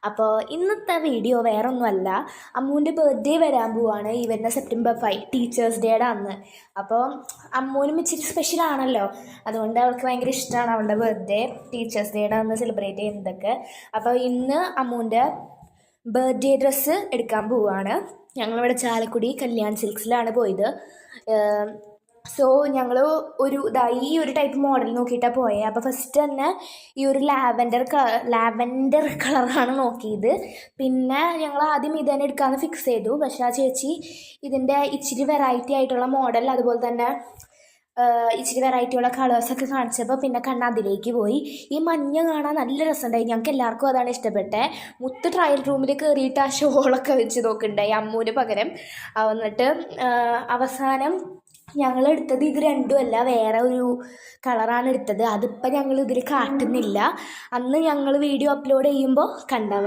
അപ്പോൾ ഇന്നത്തെ വീഡിയോ വേറൊന്നുമല്ല, അമ്മൂൻ്റെ ബർത്ത്ഡേ വരാൻ പോവാണ്. ഈ വരുന്ന സെപ്റ്റംബർ 5 ടീച്ചേഴ്സ് ഡേയുടെ അന്ന്. അപ്പോൾ അമ്മൂനും ഇച്ചിരി സ്പെഷ്യലാണല്ലോ, അതുകൊണ്ട് അവൾക്ക് ഭയങ്കര ഇഷ്ടമാണ് അവളുടെ ബർത്ത്ഡേ ടീച്ചേഴ്സ് ഡേയുടെ അന്ന് സെലിബ്രേറ്റ് ചെയ്യുന്നതൊക്കെ. അപ്പോൾ ഇന്ന് അമ്മൂൻ്റെ ബർത്ത്ഡേ ഡ്രസ്സ് എടുക്കാൻ പോവുകയാണ്. ഞങ്ങളിവിടെ ചാലക്കുടി കല്യാൺ സിൽക്സിലാണ് പോയത്. സോ ഞങ്ങൾ ഈ ഒരു ടൈപ്പ് മോഡൽ നോക്കിയിട്ടാണ് പോയത്. അപ്പോൾ ഫസ്റ്റ് തന്നെ ഈ ഒരു ലാവൻഡർ കളറാണ് നോക്കിയത്. പിന്നെ ഞങ്ങൾ ആദ്യം ഇത് തന്നെ എടുക്കാമെന്ന് ഫിക്സ് ചെയ്തു. പക്ഷേ ആ ചേച്ചി ഇതിൻ്റെ ഇച്ചിരി വെറൈറ്റി ആയിട്ടുള്ള മോഡൽ, അതുപോലെ തന്നെ ഇച്ചിരി വെറൈറ്റിയുള്ള കളേഴ്സൊക്കെ കാണിച്ചപ്പോൾ പിന്നെ അതിലേക്ക് പോയി. ഈ മഞ്ഞ കാണാൻ നല്ല രസമുണ്ടായി, ഞങ്ങൾക്ക് എല്ലാവർക്കും അതാണ് ഇഷ്ടപ്പെട്ടത്. മുത്ത് ട്രയൽ റൂമിൽ കയറിയിട്ട് ആ ഷോളൊക്കെ വെച്ച് നോക്കുന്നുണ്ടായി അമ്മൂന് പകരം. എന്നിട്ട് അവസാനം ഞങ്ങൾ എടുത്തത് ഇത് രണ്ടുമല്ല, വേറെ ഒരു കളറാണ് എടുത്തത്. അതിപ്പോൾ ഞങ്ങൾ ഇതിൽ കാട്ടുന്നില്ല, അന്ന് ഞങ്ങൾ വീഡിയോ അപ്ലോഡ് ചെയ്യുമ്പോൾ കണ്ടാൽ